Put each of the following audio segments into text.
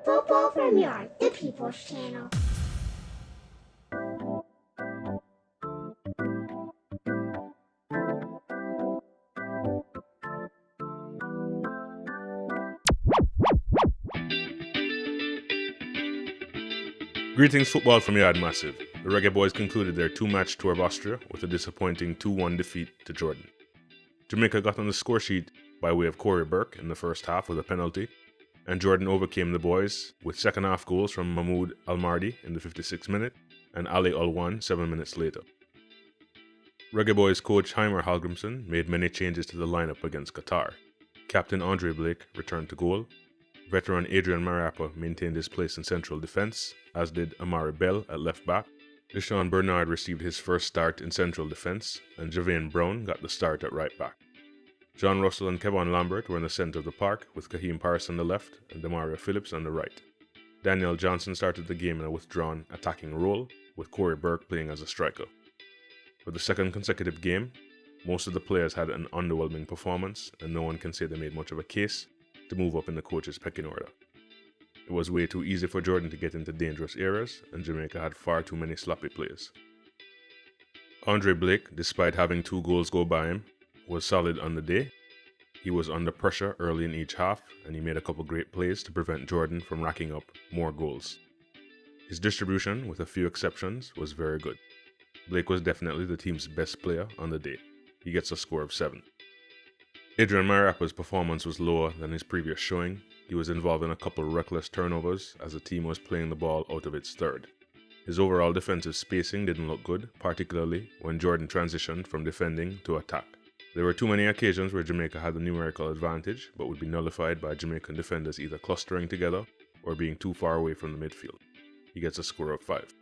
Football from Yard, the People's Channel. Greetings, football from Yard Massive. The Reggae Boyz concluded their two-match tour of Austria with a disappointing 2-1 defeat to Jordan. Jamaica got on the score sheet by way of Cory Burke in the first half with a penalty, and Jordan overcame the boys with second-half goals from Mahmoud Al-Mardi in the 56th minute and Ali Al-Wan 7 minutes later. Reggae Boyz coach Shamar Nicholson made many changes to the lineup against Qatar. Captain Andre Blake returned to goal. Veteran Adrian Marappa maintained his place in central defence, as did Amari Bell at left back. DeSean Bernard received his first start in central defence, and Javane Brown got the start at right back. John Russell and Kevon Lambert were in the centre of the park, with Kaheem Paris on the left and Phillips on the right. Daniel Johnson started the game in a withdrawn attacking role, with Cory Burke playing as a striker. For the second consecutive game, most of the players had an underwhelming performance, and no one can say they made much of a case to move up in the coach's pecking order. It was way too easy for Jordan to get into dangerous areas, and Jamaica had far too many sloppy plays. Andre Blake, despite having 2 goals go by him, was solid on the day. He was under pressure early in each half, and he made a couple great plays to prevent Jordan from racking up more goals. His distribution, with a few exceptions, was very good. Blake was definitely the team's best player on the day. He gets a score of 7. Adrian Marappa's performance was lower than his previous showing. He was involved in a couple reckless turnovers as the team was playing the ball out of its third. His overall defensive spacing didn't look good, particularly when Jordan transitioned from defending to attack. There were too many occasions where Jamaica had the numerical advantage, but would be nullified by Jamaican defenders either clustering together or being too far away from the midfield. He gets a score of 5.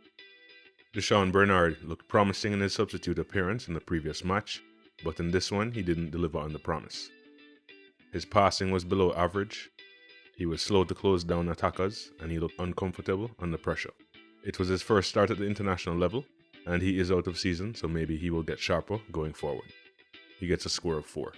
DeSean Bernard looked promising in his substitute appearance in the previous match, but in this one he didn't deliver on the promise. His passing was below average, he was slow to close down attackers, and he looked uncomfortable under pressure. It was his first start at the international level, and he is out of season, so maybe he will get sharper going forward. He gets a score of 4.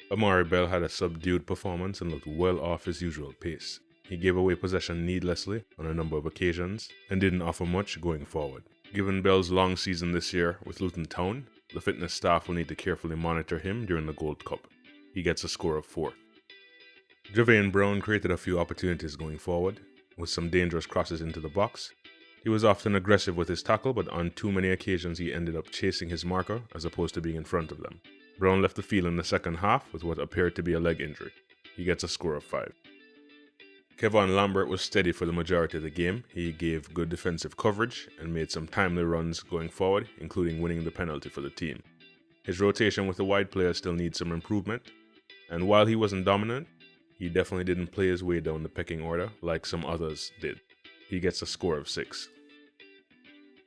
Amari Bell had a subdued performance and looked well off his usual pace. He gave away possession needlessly on a number of occasions and didn't offer much going forward. Given Bell's long season this year with Luton Town, the fitness staff will need to carefully monitor him during the Gold Cup. He gets a score of 4. Javane Brown created a few opportunities going forward, with some dangerous crosses into the box. He was often aggressive with his tackle, but on too many occasions he ended up chasing his marker as opposed to being in front of them. Brown left the field in the second half with what appeared to be a leg injury. He gets a score of 5. Kevon Lambert was steady for the majority of the game. He gave good defensive coverage and made some timely runs going forward, including winning the penalty for the team. His rotation with the wide players still needs some improvement, and while he wasn't dominant, he definitely didn't play his way down the pecking order like some others did. He gets a score of 6.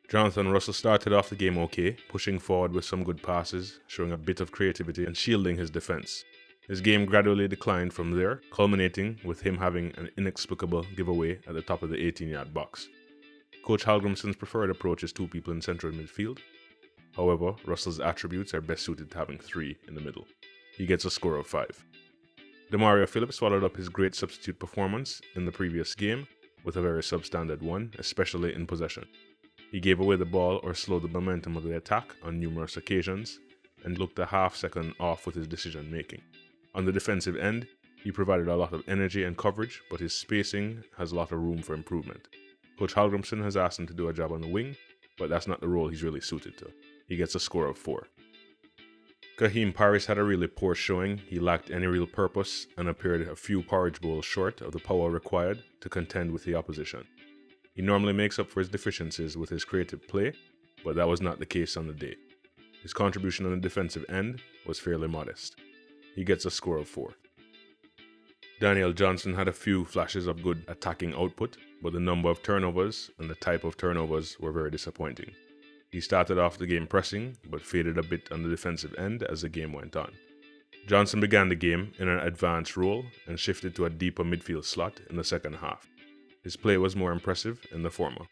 Jonathan Russell started off the game okay, pushing forward with some good passes, showing a bit of creativity and shielding his defense. His game gradually declined from there, culminating with him having an inexplicable giveaway at the top of the 18-yard box. Coach Hallgrimson's preferred approach is 2 people in central midfield. However, Russell's attributes are best suited to having 3 in the middle. He gets a score of 5. Phillips followed up his great substitute performance in the previous game with a very substandard one, especially in possession. He gave away the ball or slowed the momentum of the attack on numerous occasions and looked a half second off with his decision making. On the defensive end, he provided a lot of energy and coverage, but his spacing has a lot of room for improvement. Coach Hallgrimson has asked him to do a job on the wing, but that's not the role he's really suited to. He gets a score of 4. Kaheem Paris had a really poor showing. He lacked any real purpose and appeared a few porridge bowls short of the power required to contend with the opposition. He normally makes up for his deficiencies with his creative play, but that was not the case on the day. His contribution on the defensive end was fairly modest. He gets a score of 4. Daniel Johnson had a few flashes of good attacking output, but the number of turnovers and the type of turnovers were very disappointing. He started off the game pressing, but faded a bit on the defensive end as the game went on. Johnson began the game in an advanced role and shifted to a deeper midfield slot in the second half. His play was more impressive in the former.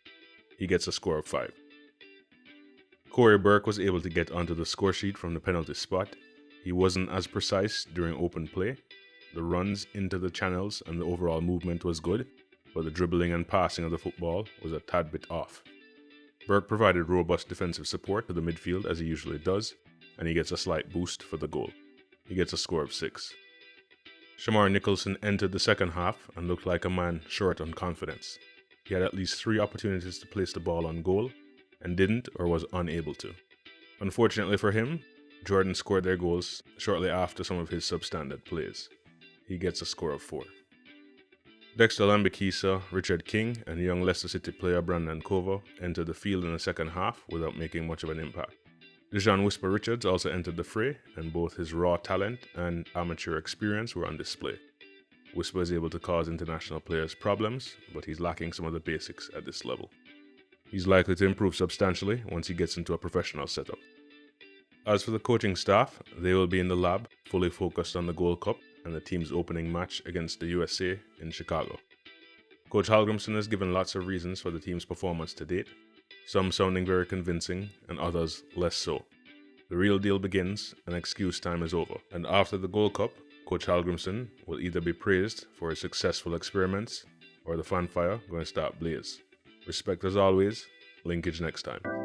He gets a score of 5. Cory Burke was able to get onto the score sheet from the penalty spot. He wasn't as precise during open play. The runs into the channels and the overall movement was good, but the dribbling and passing of the football was a tad bit off. Burke provided robust defensive support to the midfield as he usually does, and he gets a slight boost for the goal. He gets a score of 6. Shamar Nicholson entered the second half and looked like a man short on confidence. He had at least 3 opportunities to place the ball on goal, and didn't or was unable to. Unfortunately for him, Jordan scored their goals shortly after some of his substandard plays. He gets a score of 4. Dexter Lambekisa, Richard King, and young Leicester City player Brandon Kovo entered the field in the second half without making much of an impact. DeSean Whisper Richards also entered the fray, and both his raw talent and amateur experience were on display. Whisper is able to cause international players problems, but he's lacking some of the basics at this level. He's likely to improve substantially once he gets into a professional setup. As for the coaching staff, they will be in the lab, fully focused on the Gold Cup and the team's opening match against the USA in Chicago. Coach Hallgrimsson has given lots of reasons for the team's performance to date, some sounding very convincing and others less so. The real deal begins and excuse time is over, and after the Gold Cup, Coach Hallgrimsson will either be praised for his successful experiments or the fanfare going to start blaze. Respect as always, linkage next time.